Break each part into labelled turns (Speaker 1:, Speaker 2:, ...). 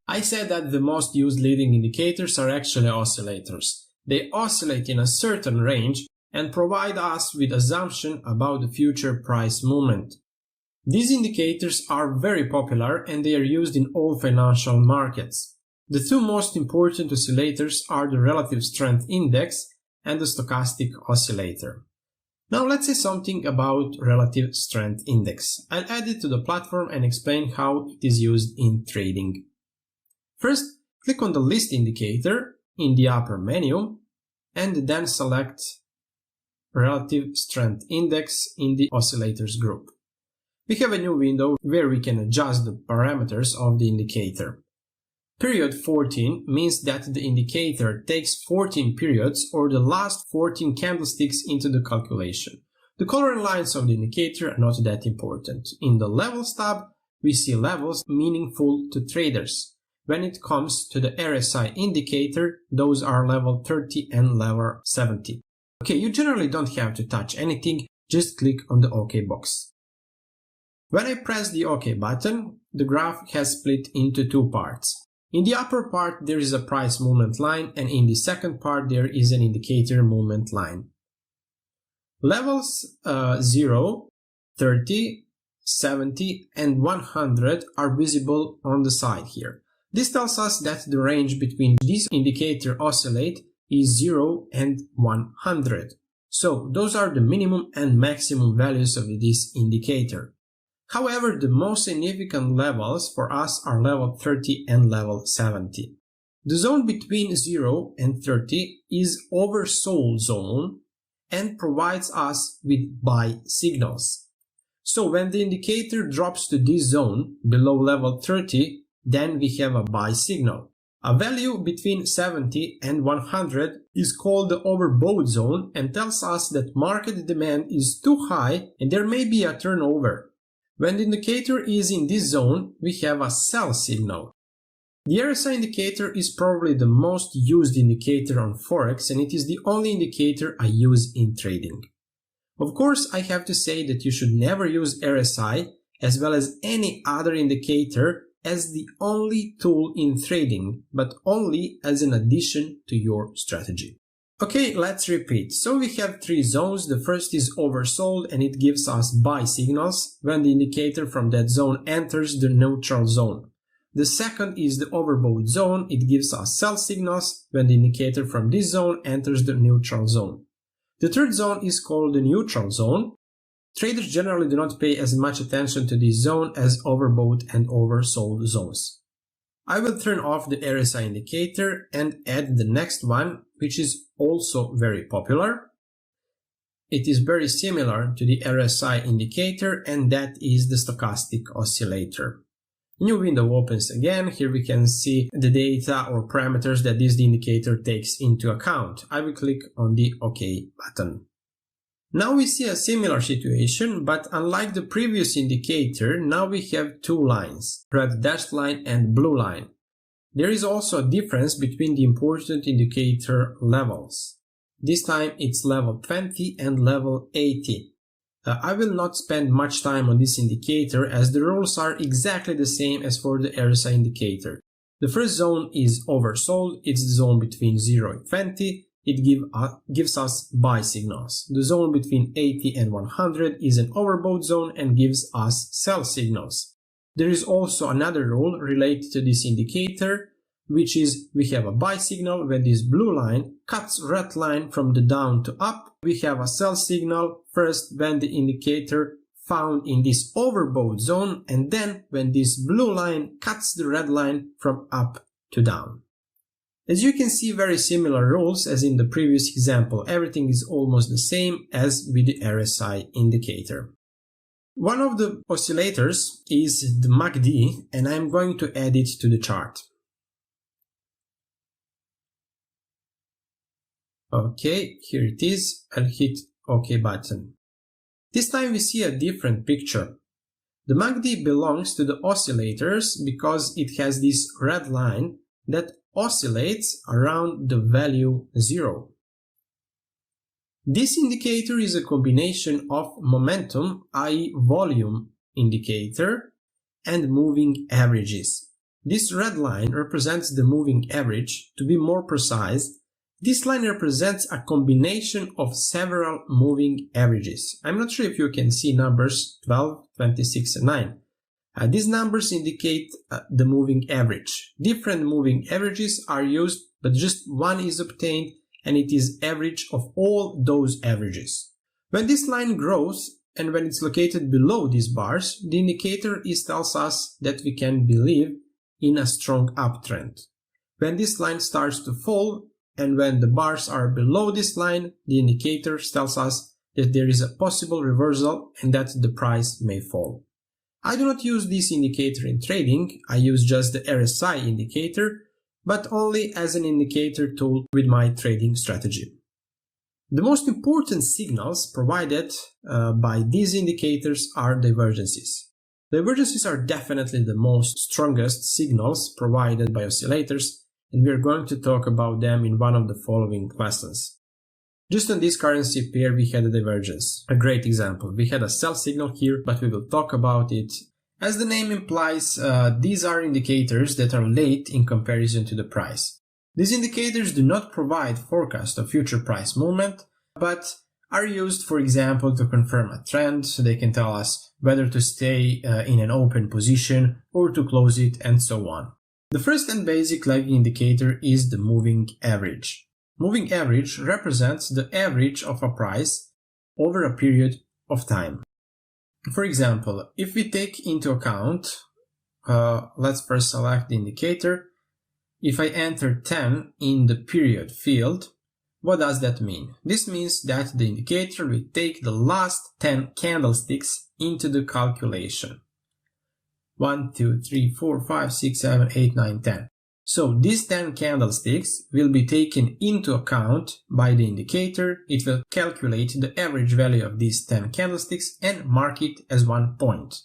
Speaker 1: I said that the most used leading indicators are actually oscillators. They oscillate in a certain range and provide us with assumption about the future price movement. These indicators are very popular and they are used in all financial markets. The two most important oscillators are the relative strength index and the stochastic oscillator. Now let's say something about relative strength index. I'll add it to the platform and explain how it is used in trading. First, click on the list indicator in the upper menu and then select relative strength index in the oscillators group. We have a new window where we can adjust the parameters of the indicator. Period 14 means that the indicator takes 14 periods or the last 14 candlesticks into the calculation. The color and lines of the indicator are not that important. In the levels tab, we see levels meaningful to traders. When it comes to the RSI indicator, those are level 30 and level 70. Okay, you generally don't have to touch anything, just click on the OK box. When I press the OK button, the graph has split into two parts. In the upper part there is a price movement line and in the second part there is an indicator movement line. Levels 0, 30, 70 and 100 are visible on the side here. This tells us that the range between these indicators oscillate is 0 and 100. So those are the minimum and maximum values of this indicator. However, the most significant levels for us are level 30 and level 70. The zone between 0 and 30 is oversold zone and provides us with buy signals. So when the indicator drops to this zone below level 30, then we have a buy signal. A value between 70 and 100 is called the overbought zone and tells us that market demand is too high and there may be a turnover. When the indicator is in this zone, we have a sell signal. The RSI indicator is probably the most used indicator on Forex and it is the only indicator I use in trading. Of course, I have to say that you should never use RSI as well as any other indicator as the only tool in trading, but only as an addition to your strategy. Okay, let's repeat. So we have three zones. The first is oversold and it gives us buy signals when the indicator from that zone enters the neutral zone. The second is the overbought zone. It gives us sell signals when the indicator from this zone enters the neutral zone. The third zone is called the neutral zone. Traders generally do not pay as much attention to this zone as overbought and oversold zones. I will turn off the RSI indicator and add the next one, which is also very popular. It is very similar to the RSI indicator and that is the stochastic oscillator. New window opens again. Here we can see the data or parameters that this indicator takes into account. I will click on the OK button. Now we see a similar situation, but unlike the previous indicator, now we have two lines, red dashed line and blue line. There is also a difference between the important indicator levels. This time it's level 20 and level 80. I will not spend much time on this indicator as the rules are exactly the same as for the RSI indicator. The first zone is oversold, it's the zone between 0 and 20. It gives us buy signals. The zone between 80 and 100 is an overbought zone and gives us sell signals. There is also another rule related to this indicator, which is we have a buy signal when this blue line cuts red line from the down to up. We have a sell signal first when the indicator found in this overbought zone and then when this blue line cuts the red line from up to down. As you can see, very similar rules as in the previous example. Everything is almost the same as with the RSI indicator. One of the oscillators is the MACD and I'm going to add it to the chart. Okay, here it is. I'll hit OK button. This time we see a different picture. The MACD belongs to the oscillators because it has this red line that oscillates around the value 0. This indicator is a combination of momentum, i.e. volume indicator and moving averages. This red line represents the moving average. To be more precise, this line represents a combination of several moving averages. I'm not sure if you can see numbers 12, 26, and 9. These numbers indicate the moving average. Different moving averages are used, but just one is obtained, and it is average of all those averages. When this line grows, and when it's located below these bars, the indicator tells us that we can believe in a strong uptrend. When this line starts to fall, and when the bars are below this line, the indicator tells us that there is a possible reversal and that the price may fall. I do not use this indicator in trading, I use just the RSI indicator, but only as an indicator tool with my trading strategy. The most important signals provided by these indicators are divergences. Divergences are definitely the most strongest signals provided by oscillators, and we are going to talk about them in one of the following lessons. Just on this currency pair we had a divergence. A great example. We had a sell signal here, but we will talk about it. As the name implies, these are indicators that are late in comparison to the price. These indicators do not provide forecast of future price movement, but are used, for example, to confirm a trend, so they can tell us whether to stay in an open position or to close it, and so on. The first and basic lagging indicator is the moving average. Moving average represents the average of a price over a period of time. For example, if we take into account, let's first select the indicator. If I enter 10 in the period field, what does that mean? This means that the indicator will take the last 10 candlesticks into the calculation. 1, 2, 3, 4, 5, 6, 7, 8, 9, 10. So these 10 candlesticks will be taken into account by the indicator. It will calculate the average value of these 10 candlesticks and mark it as 1 point.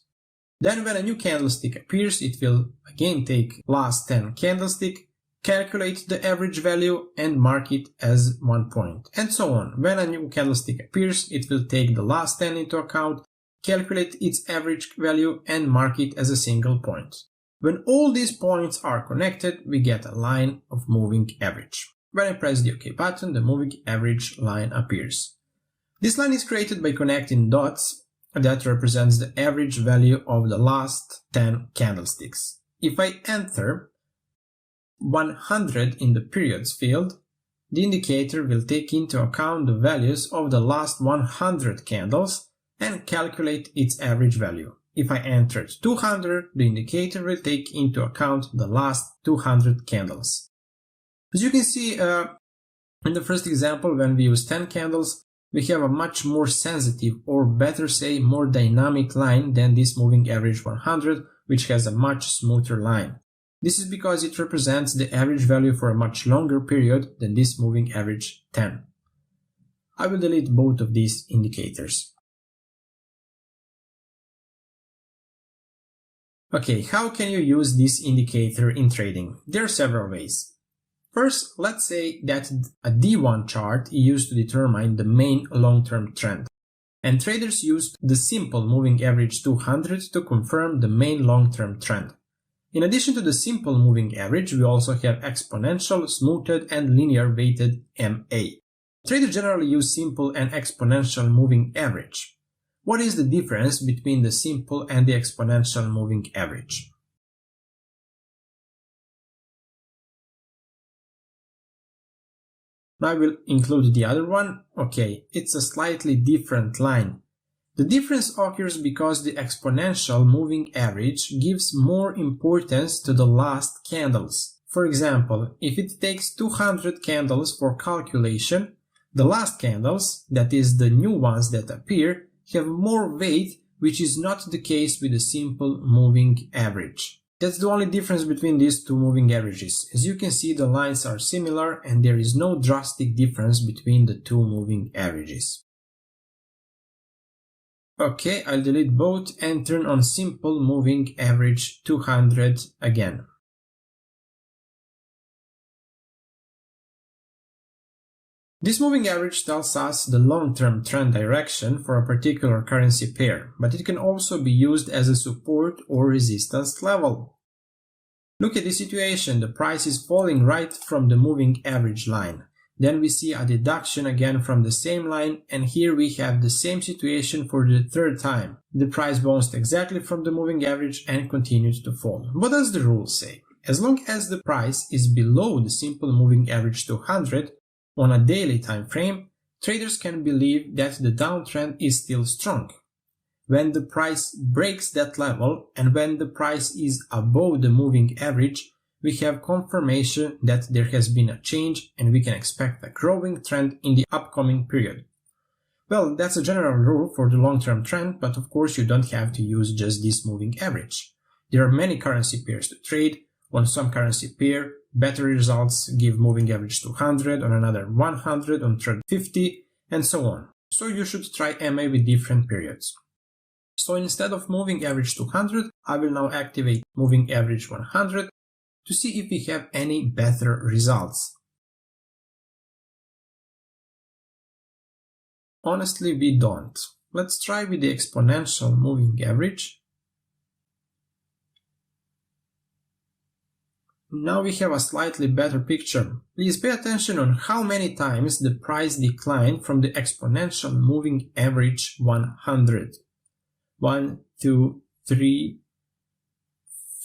Speaker 1: Then when a new candlestick appears, it will again take last 10 candlestick, calculate the average value and mark it as 1 point, and so on. When a new candlestick appears, it will take the last 10 into account, calculate its average value and mark it as a single point. When all these points are connected, we get a line of moving average. When I press the OK button, the moving average line appears. This line is created by connecting dots that represents the average value of the last 10 candlesticks. If I enter 100 in the periods field, the indicator will take into account the values of the last 100 candles and calculate its average value. If I entered 200, the indicator will take into account the last 200 candles. As you can see in the first example, when we use 10 candles, we have a much more sensitive, or better say more dynamic line than this moving average 100, which has a much smoother line. This is because it represents the average value for a much longer period than this moving average 10. I will delete both of these indicators. Okay, how can you use this indicator in trading? There are several ways. First, let's say that a D1 chart is used to determine the main long-term trend, and traders use the simple moving average 200 to confirm the main long-term trend. In addition to the simple moving average, we also have exponential, smoothed, and linear weighted MA. Traders generally use simple and exponential moving average. What is the difference between the simple and the exponential moving average? I will include the other one. Okay, it's a slightly different line. The difference occurs because the exponential moving average gives more importance to the last candles. For example, if it takes 200 candles for calculation, the last candles, that is the new ones that appear, have more weight, which is not the case with the simple moving average. That's the only difference between these two moving averages. As you can see, the lines are similar and there is no drastic difference between the two moving averages. Okay, I'll delete both and turn on simple moving average 200 again. . This moving average tells us the long-term trend direction for a particular currency pair, but it can also be used as a support or resistance level. Look at the situation, the price is falling right from the moving average line. Then we see a deduction again from the same line, and here we have the same situation for the third time. The price bounced exactly from the moving average and continued to fall. What does the rule say? As long as the price is below the simple moving average 200 on a daily time frame, traders can believe that the downtrend is still strong. When the price breaks that level and when the price is above the moving average, we have confirmation that there has been a change and we can expect a growing trend in the upcoming period. Well, that's a general rule for the long-term trend, but of course you don't have to use just this moving average. There are many currency pairs to trade. On some currency pair, better results give moving average 200, on another 100, on trade 50, and so on. So you should try MA with different periods. So instead of moving average 200, I will now activate moving average 100 to see if we have any better results. Honestly, we don't. Let's try with the exponential moving average. Now we have a slightly better picture. Please pay attention on how many times the price declined from the exponential moving average 100. 1, 2, 3,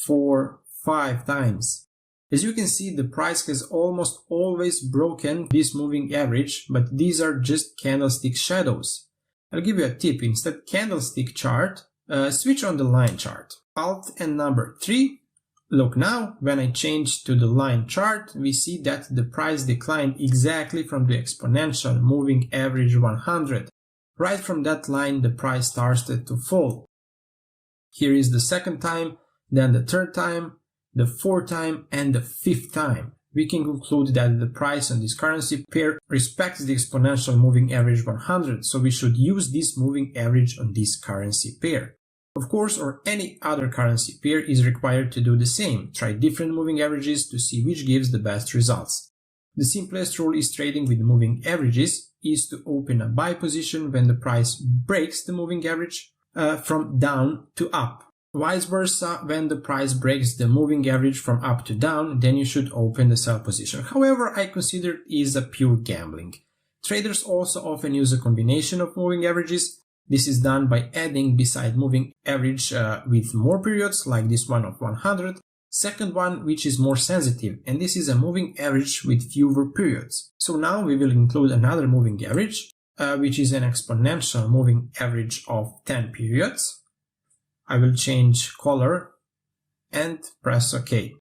Speaker 1: 4, 5 times. As you can see, the price has almost always broken this moving average, but these are just candlestick shadows. I'll give you a tip. Instead candlestick chart, switch on the line chart. Alt and number 3. Look now, when I change to the line chart, we see that the price declined exactly from the exponential moving average 100. Right from that line, the price started to fall. Here is the second time, then the third time, the fourth time, and the fifth time. We can conclude that the price on this currency pair respects the exponential moving average 100, so we should use this moving average on this currency pair. Of course, or any other currency pair is required to do the same. Try different moving averages to see which gives the best results. The simplest rule is trading with moving averages is to open a buy position when the price breaks the moving average from down to up. Vice versa, when the price breaks the moving average from up to down, then you should open the sell position. However, I consider it is a pure gambling. Traders also often use a combination of moving averages. This is done by adding beside moving average with more periods, like this one of 100, second one which is more sensitive, and this is a moving average with fewer periods. So now we will include another moving average, which is an exponential moving average of 10 periods. I will change color and press OK.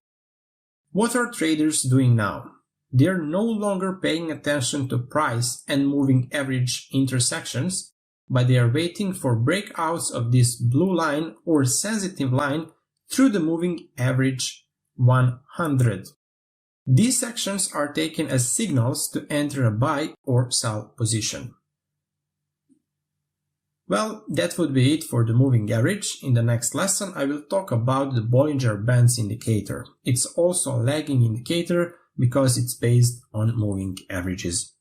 Speaker 1: What are traders doing now? They are no longer paying attention to price and moving average intersections, but they are waiting for breakouts of this blue line or sensitive line through the moving average 100. These sections are taken as signals to enter a buy or sell position. Well, that would be it for the moving average. In the next lesson, I will talk about the Bollinger Bands indicator. It's also a lagging indicator because it's based on moving averages.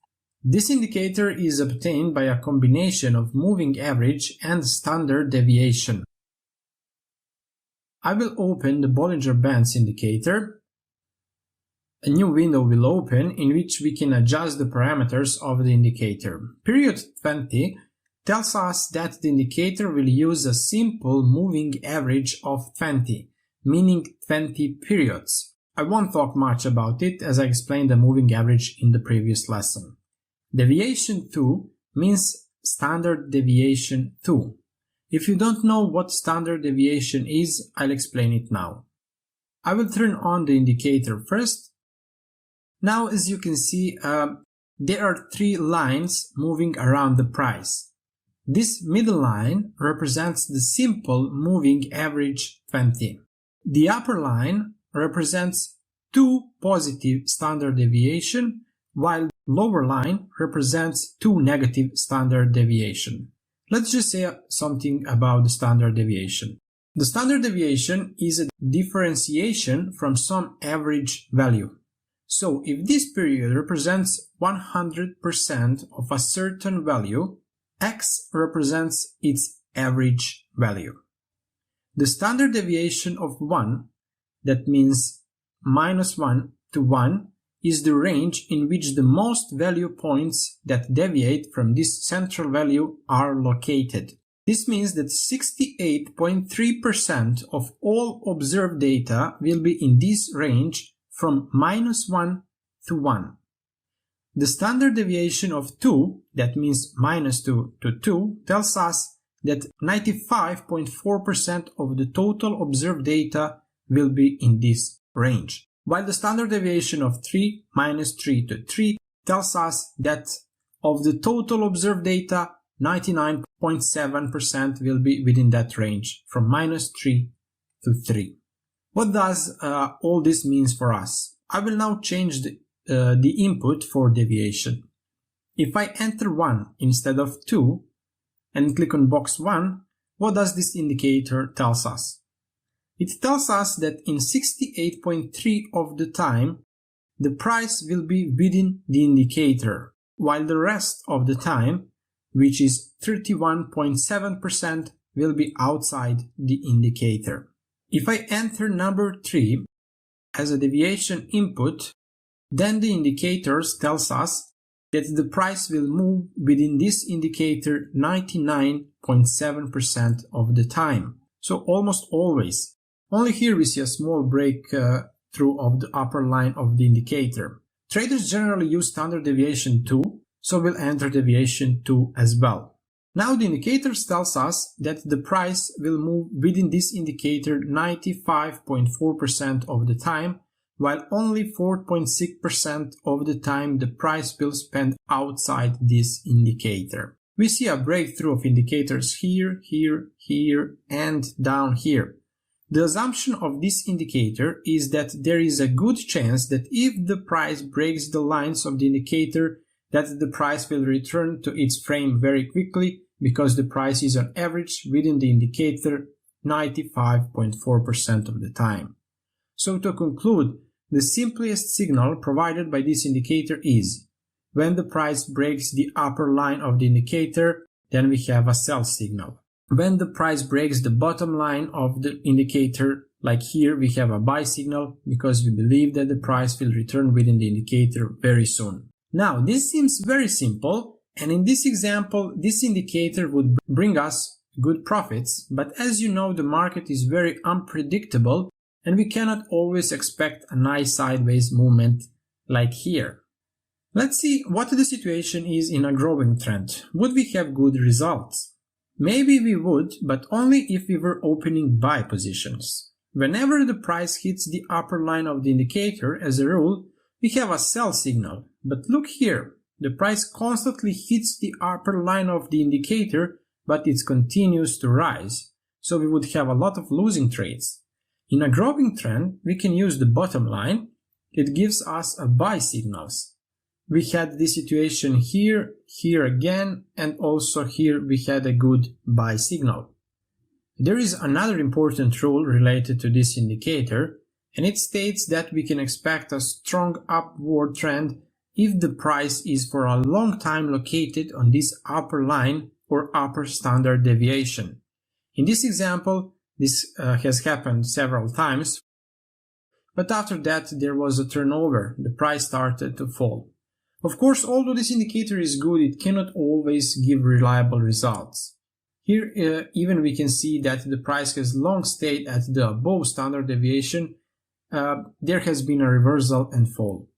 Speaker 1: This indicator is obtained by a combination of moving average and standard deviation. I will open the Bollinger Bands indicator. A new window will open in which we can adjust the parameters of the indicator. Period 20 tells us that the indicator will use a simple moving average of 20, meaning 20 periods. I won't talk much about it as I explained the moving average in the previous lesson. Deviation 2 means standard deviation 2. If you don't know what standard deviation is, I'll explain it now. I will turn on the indicator first. Now, as you can see, there are 3 lines moving around the price. This middle line represents the simple moving average 20. The upper line represents 2 positive standard deviation, while lower line represents 2 negative standard deviation. Let's just say something about the standard deviation. The standard deviation is a differentiation from some average value. So if this period represents 100% of a certain value, x represents its average value. The standard deviation of 1, that means -1 to 1, is the range in which the most value points that deviate from this central value are located. This means that 68.3% of all observed data will be in this range from -1 to 1. The standard deviation of 2, that means -2 to 2, tells us that 95.4% of the total observed data will be in this range, while the standard deviation of 3, -3 to 3, tells us that of the total observed data, 99.7% will be within that range, from -3 to 3. What does all this means for us? I will now change the input for deviation. If I enter 1 instead of 2, and click on box 1, what does this indicator tells us? It tells us that in 68.3% of the time, the price will be within the indicator, while the rest of the time, which is 31.7%, will be outside the indicator. If I enter number 3 as a deviation input, then the indicators tells us that the price will move within this indicator 99.7% of the time. So almost always. Only here we see a small break through of the upper line of the indicator. Traders generally use standard deviation 2, so we'll enter deviation 2 as well. Now the indicators tells us that the price will move within this indicator 95.4% of the time, while only 4.6% of the time the price will spend outside this indicator. We see a breakthrough of indicators here, here, here, and down here. The assumption of this indicator is that there is a good chance that if the price breaks the lines of the indicator, that the price will return to its frame very quickly, because the price is on average within the indicator 95.4% of the time. So to conclude, the simplest signal provided by this indicator is when the price breaks the upper line of the indicator, then we have a sell signal. When the price breaks the bottom line of the indicator, like here, we have a buy signal because we believe that the price will return within the indicator very soon. Now, this seems very simple, and in this example, this indicator would bring us good profits, but as you know, the market is very unpredictable, and we cannot always expect a nice sideways movement like here. Let's see what the situation is in a growing trend. Would we have good results? Maybe we would, but only if we were opening buy positions. Whenever the price hits the upper line of the indicator, as a rule, we have a sell signal. But look here, the price constantly hits the upper line of the indicator, but it continues to rise. So we would have a lot of losing trades. In a growing trend, we can use the bottom line. It gives us a buy signals. We had this situation here, here again, and also here we had a good buy signal. There is another important rule related to this indicator, and it states that we can expect a strong upward trend if the price is for a long time located on this upper line or upper standard deviation. In this example, this has happened several times, but after that there was a turnover, the price started to fall. Of course, although this indicator is good, it cannot always give reliable results. Here even we can see that the price has long stayed at the above standard deviation. There has been a reversal and fall.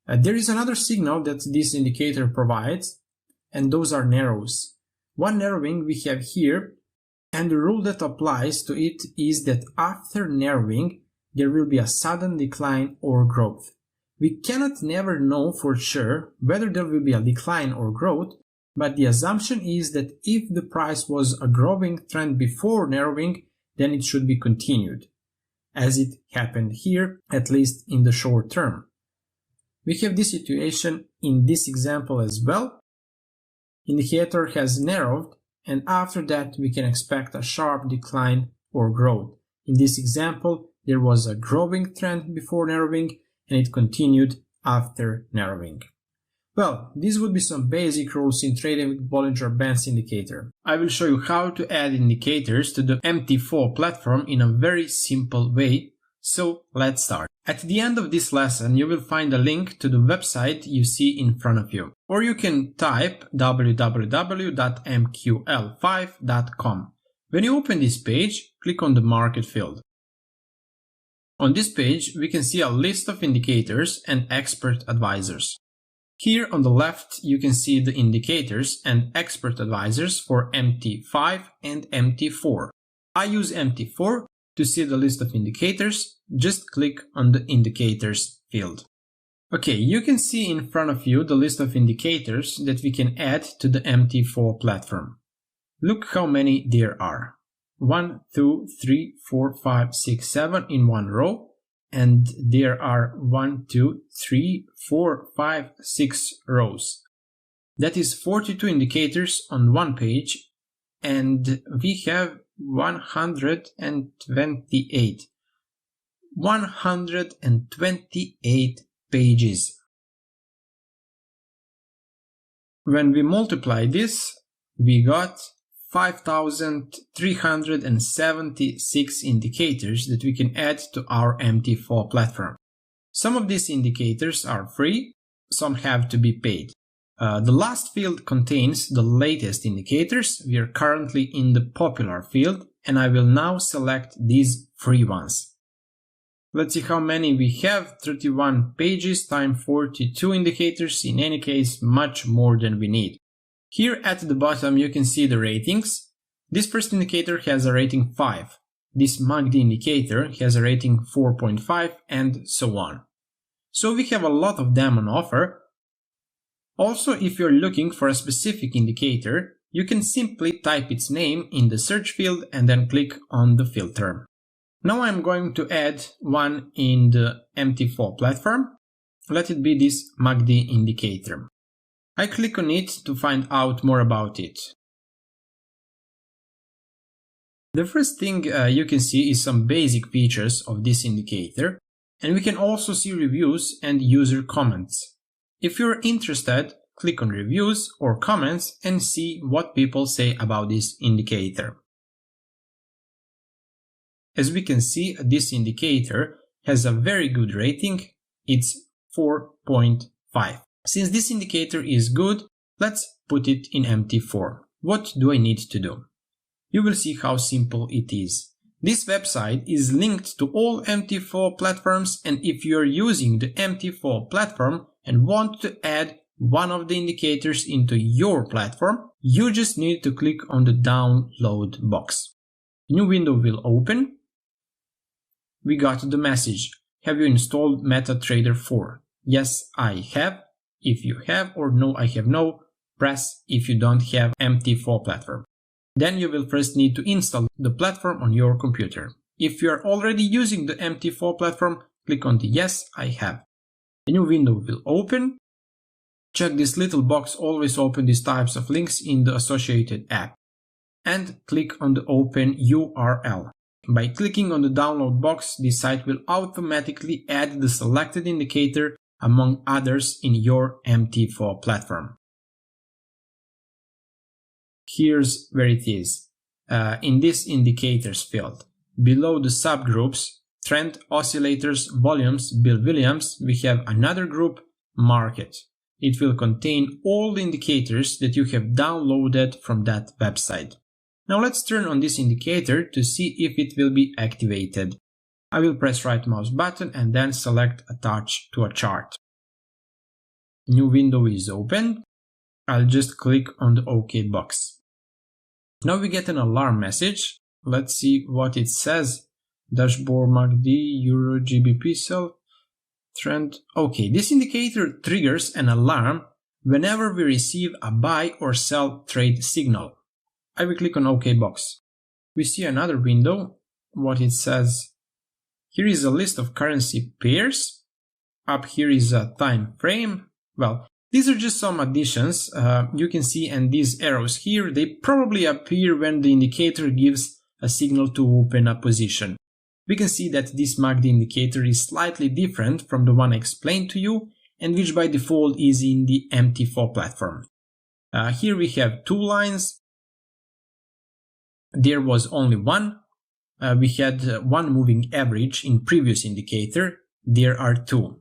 Speaker 1: There is another signal that this indicator provides, and those are narrows. One narrowing we have here, and the rule that applies to it is that after narrowing, there will be a sudden decline or growth. We cannot never know for sure whether there will be a decline or growth, but the assumption is that if the price was a growing trend before narrowing, then it should be continued, as it happened here, at least in the short term. We have this situation in this example as well. Indicator has narrowed, and after that we can expect a sharp decline or growth. In this example, there was a growing trend before narrowing, and it continued after narrowing. Well, these would be some basic rules in trading with Bollinger Bands indicator. I will show you how to add indicators to the MT4 platform in a very simple way, so let's start. At the end of this lesson, you will find a link to the website you see in front of you, or you can type www.mql5.com. When you open this page, click on the market field. On this page, we can see a list of indicators and expert advisors. Here on the left, you can see the indicators and expert advisors for MT5 and MT4. I use MT4 to see the list of indicators. Just click on the indicators field. Okay, you can see in front of you the list of indicators that we can add to the MT4 platform. Look how many there are. 1, 2, 3, 4, 5, 6, 7 in one row. And there are 1, 2, 3, 4, 5, 6 rows. That is 42 indicators on one page, and we have 128. 128 pages. When we multiply this, we got 5,376 indicators that we can add to our MT4 platform. Some of these indicators are free, some have to be paid. The last field contains the latest indicators. We are currently in the popular field, and I will now select these free ones. Let's see how many we have. 31 pages times 42 indicators. In any case, much more than we need. Here at the bottom you can see the ratings. This first indicator has a rating 5. This MACD indicator has a rating 4.5 and so on. So we have a lot of them on offer. Also, if you're looking for a specific indicator, you can simply type its name in the search field and then click on the filter. Now I'm going to add one in the MT4 platform. Let it be this MACD indicator. I click on it to find out more about it. The first thing you can see is some basic features of this indicator, and we can also see reviews and user comments. If you're interested, click on reviews or comments and see what people say about this indicator. As we can see, this indicator has a very good rating. It's 4.5. Since this indicator is good, let's put it in MT4. What do I need to do? You will see how simple it is. This website is linked to all MT4 platforms, and if you are using the MT4 platform and want to add one of the indicators into your platform, you just need to click on the download box. A new window will open. We got the message. Have you installed MetaTrader 4? Yes, I have. If you have, or no, I have no, press if you don't have MT4 platform. Then you will first need to install the platform on your computer. If you are already using the MT4 platform, click on the Yes, I have. A new window will open. Check this little box, always open these types of links in the associated app. And click on the Open URL. By clicking on the download box, this site will automatically add the selected indicator among others in your MT4 platform. Here's where it is. In this indicators field, below the subgroups, trend, oscillators, volumes, Bill Williams, we have another group, market. It will contain all the indicators that you have downloaded from that website. Now let's turn on this indicator to see if it will be activated. I will press right mouse button and then select Attach to a chart. A new window is opened. I'll just click on the OK box. Now we get an alarm message. Let's see what it says. Dashboard MACD, Euro, GBP sell, trend. Okay, this indicator triggers an alarm whenever we receive a buy or sell trade signal. I will click on OK box. We see another window. What it says. Here is a list of currency pairs. Up here is a time frame. Well, these are just some additions you can see, and these arrows here, they probably appear when the indicator gives a signal to open a position. We can see that this MACD indicator is slightly different from the one I explained to you, and which by default is in the MT4 platform. Here we have two lines. There was only one. We had one moving average in previous indicator. There are two.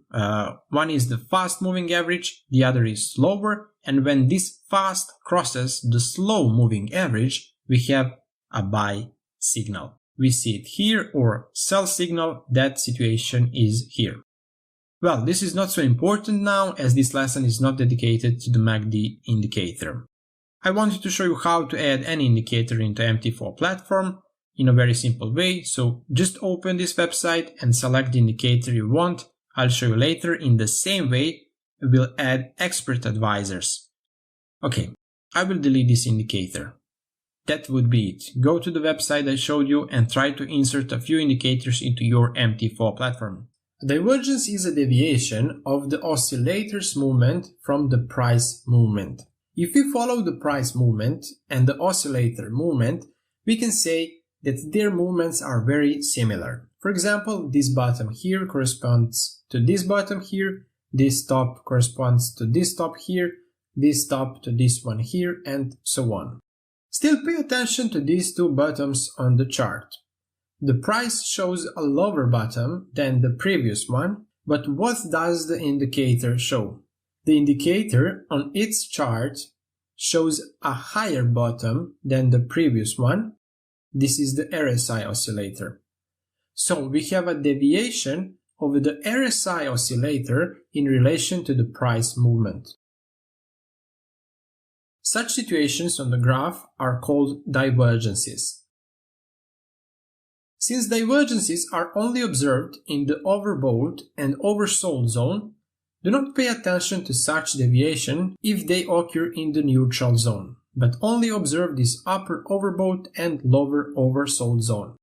Speaker 1: One is the fast moving average, the other is slower, and when this fast crosses the slow moving average, we have a buy signal. We see it here, or sell signal. That situation is here. Well, this is not so important now, as this lesson is not dedicated to the MACD indicator. I wanted to show you how to add any indicator into MT4 platform in a very simple way, so just open this website and select the indicator you want. I'll show you later. In the same way, we'll add expert advisors. Okay, I will delete this indicator. That would be it. Go to the website I showed you and try to insert a few indicators into your MT4 platform. Divergence is a deviation of the oscillator's movement from the price movement. If we follow the price movement and the oscillator movement, we can say that their movements are very similar. For example, this bottom here corresponds to this bottom here, this top corresponds to this top here, this top to this one here, and so on. Still, pay attention to these two bottoms on the chart. The price shows a lower bottom than the previous one, but what does the indicator show? The indicator on its chart shows a higher bottom than the previous one. This is the RSI oscillator. So we have a deviation of the RSI oscillator in relation to the price movement. Such situations on the graph are called divergences. Since divergences are only observed in the overbought and oversold zone, do not pay attention to such deviation if they occur in the neutral zone, but only observe this upper overbought and lower oversold zone.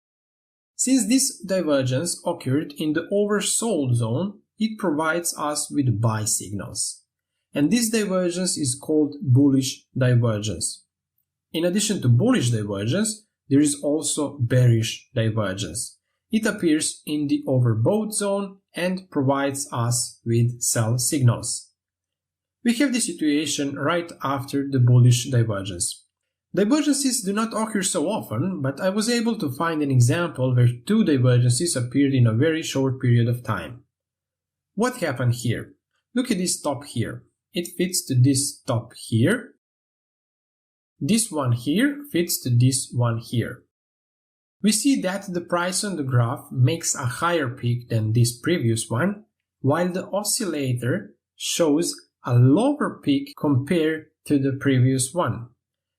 Speaker 1: Since this divergence occurred in the oversold zone, it provides us with buy signals. And this divergence is called bullish divergence. In addition to bullish divergence, there is also bearish divergence. It appears in the overbought zone and provides us with sell signals. We have the situation right after the bullish divergence. Divergences do not occur so often, but I was able to find an example where two divergences appeared in a very short period of time. What happened here? Look at this top here. It fits to this top here. This one here fits to this one here. We see that the price on the graph makes a higher peak than this previous one, while the oscillator shows a lower peak compared to the previous one.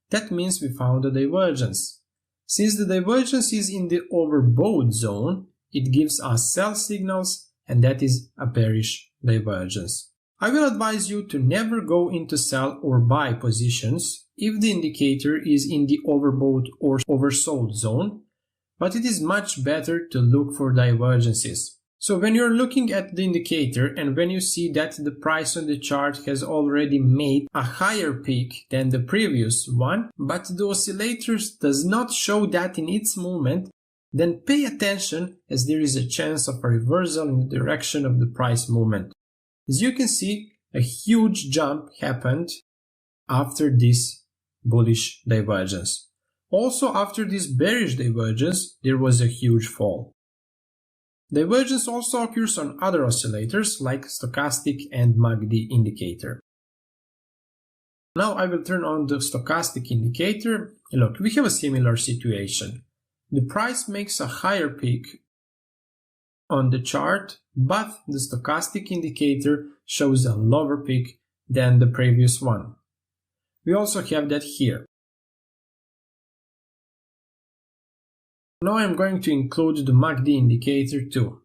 Speaker 1: That means we found a divergence. Since the divergence is in the overbought zone, it gives us sell signals, and that is a bearish divergence. I will advise you to never go into sell or buy positions if the indicator is in the overbought or oversold zone, but it is much better to look for divergences. So when you're looking at the indicator and when you see that the price on the chart has already made a higher peak than the previous one, but the oscillators does not show that in its movement, then pay attention, as there is a chance of a reversal in the direction of the price movement. As you can see, a huge jump happened after this bullish divergence. Also, after this bearish divergence, there was a huge fall. Divergence also occurs on other oscillators like stochastic and MACD indicator. Now I will turn on the stochastic indicator. Look, we have a similar situation. The price makes a higher peak on the chart, but the stochastic indicator shows a lower peak than the previous one. We also have that here. Now I'm going to include the MACD indicator too.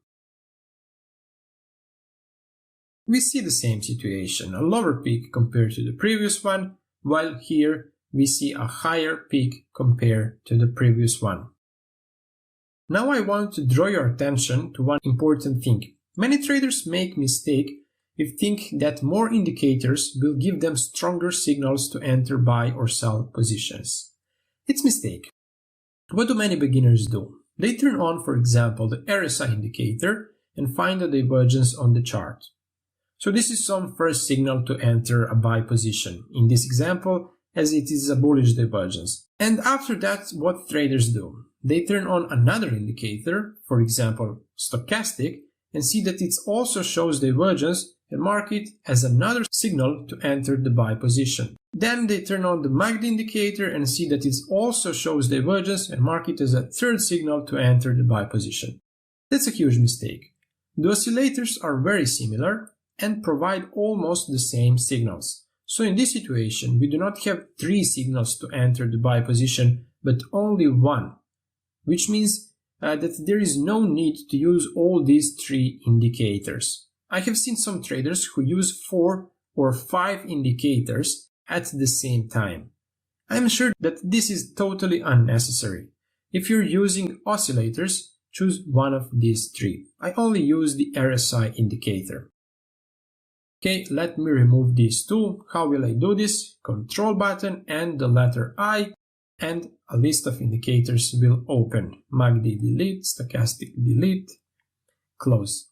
Speaker 1: We see the same situation, a lower peak compared to the previous one, while here we see a higher peak compared to the previous one. Now I want to draw your attention to one important thing. Many traders make mistake if think that more indicators will give them stronger signals to enter buy or sell positions. It's a mistake. What do many beginners do? They turn on, for example, the RSI indicator and find a divergence on the chart. So this is some first signal to enter a buy position, in this example, as it is a bullish divergence. And after that, what traders do? They turn on another indicator, for example, stochastic, and see that it also shows divergence and mark it as another signal to enter the buy position. Then they turn on the MACD indicator and see that it also shows divergence and mark it as a third signal to enter the buy position. That's a huge mistake. The oscillators are very similar and provide almost the same signals. So in this situation, we do not have 3 signals to enter the buy position, but only 1, which means that there is no need to use all these 3 indicators. I have seen some traders who use 4 or 5 indicators at the same time. I'm sure that this is totally unnecessary. If you're using oscillators, choose one of these 3. I only use the RSI indicator. Okay, let me remove these 2. How will I do this? Control button and the letter I, and a list of indicators will open. MACD delete, stochastic delete, close.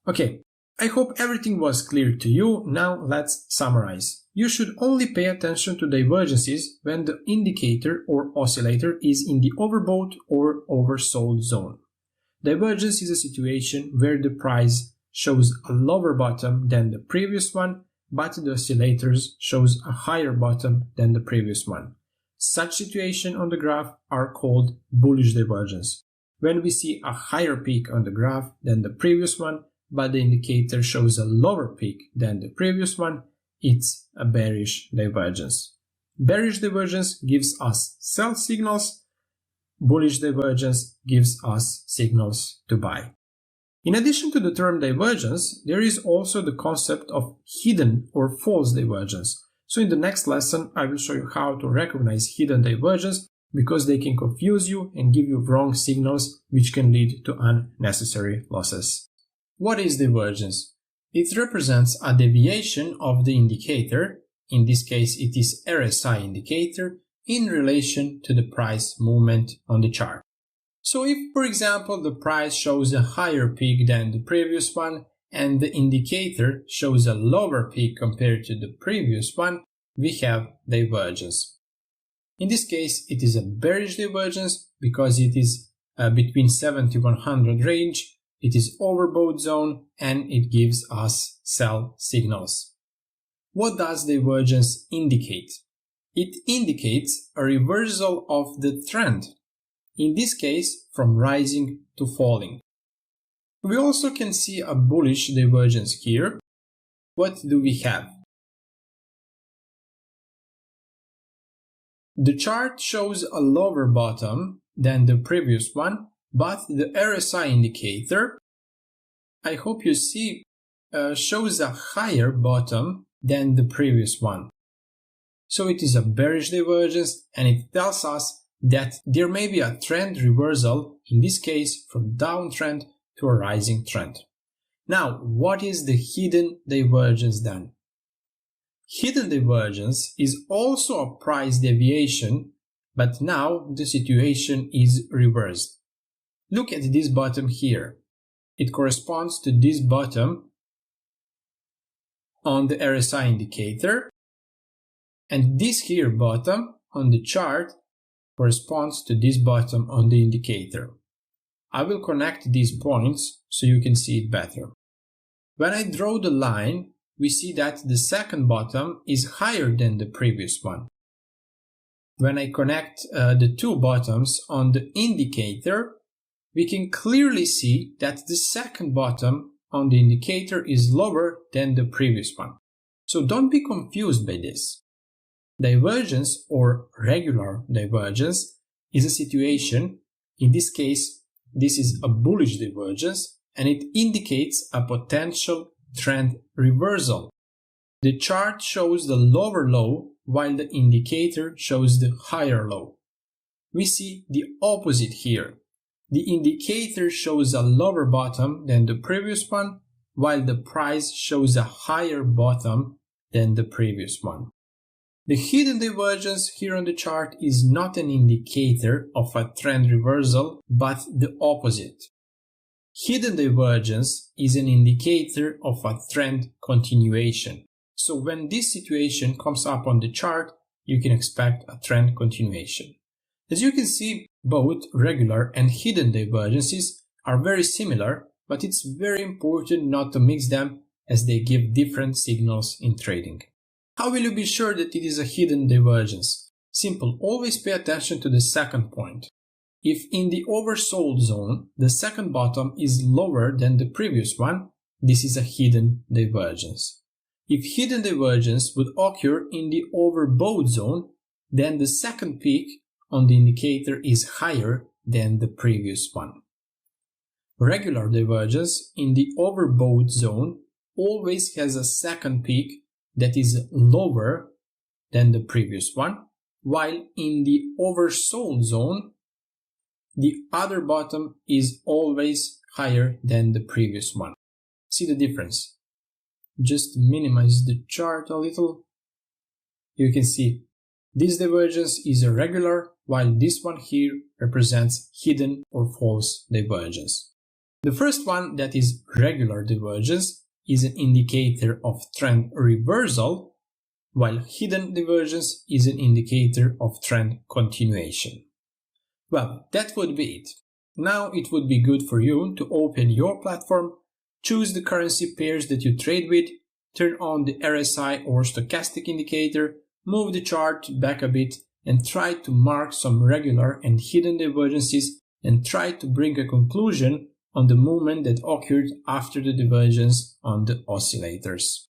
Speaker 1: Okay, I hope everything was clear to you. Now let's summarize. You should only pay attention to divergences when the indicator or oscillator is in the overbought or oversold zone. Divergence is a situation where the price shows a lower bottom than the previous one, but the oscillators shows a higher bottom than the previous one. Such situations on the graph are called bullish divergence. When we see a higher peak on the graph than the previous one, but the indicator shows a lower peak than the previous one, it's a bearish divergence. Bearish divergence gives us sell signals, bullish divergence gives us signals to buy. In addition to the term divergence, there is also the concept of hidden or false divergence. So in the next lesson, I will show you how to recognize hidden divergence, because they can confuse you and give you wrong signals, which can lead to unnecessary losses. What is divergence? It represents a deviation of the indicator, in this case it is RSI indicator, in relation to the price movement on the chart. So if, for example, the price shows a higher peak than the previous one and the indicator shows a lower peak compared to the previous one, we have divergence. In this case, it is a bearish divergence because it is between 70-100 range. It is overbought zone and it gives us sell signals. What does divergence indicate? It indicates a reversal of the trend, in this case from rising to falling. We also can see a bullish divergence here. What do we have? The chart shows a lower bottom than the previous one, but the RSI indicator, I hope you see, shows a higher bottom than the previous one. So it is a bearish divergence and it tells us that there may be a trend reversal, in this case from downtrend to a rising trend. Now, what is the hidden divergence then? Hidden divergence is also a price deviation, but now the situation is reversed. Look at this bottom here. It corresponds to this bottom on the RSI indicator, and this here bottom on the chart corresponds to this bottom on the indicator. I will connect these points so you can see it better. When I draw the line, we see that the second bottom is higher than the previous one. When I connect the two bottoms on the indicator, we can clearly see that the second bottom on the indicator is lower than the previous one. So don't be confused by this. Divergence or regular divergence is a situation, in this case, this is a bullish divergence, and it indicates a potential trend reversal. The chart shows the lower low while the indicator shows the higher low. We see the opposite here. The indicator shows a lower bottom than the previous one, while the price shows a higher bottom than the previous one. The hidden divergence here on the chart is not an indicator of a trend reversal, but the opposite. Hidden divergence is an indicator of a trend continuation. So when this situation comes up on the chart, you can expect a trend continuation. As you can see, both regular and hidden divergences are very similar, but it's very important not to mix them as they give different signals in trading. How will you be sure that it is a hidden divergence? Simple, always pay attention to the second point. If in the oversold zone, the second bottom is lower than the previous one, this is a hidden divergence. If hidden divergence would occur in the overbought zone, then the second peak on the indicator is higher than the previous one. Regular divergence in the overbought zone always has a second peak that is lower than the previous one, while in the oversold zone, the other bottom is always higher than the previous one. See the difference? Just minimize the chart a little. You can see this divergence is irregular, while this one here represents hidden or false divergence. The first one, that is regular divergence, is an indicator of trend reversal, while hidden divergence is an indicator of trend continuation. Well, that would be it. Now it would be good for you to open your platform, choose the currency pairs that you trade with, turn on the RSI or stochastic indicator, move the chart back a bit, and try to mark some regular and hidden divergences and try to bring a conclusion on the movement that occurred after the divergence on the oscillators.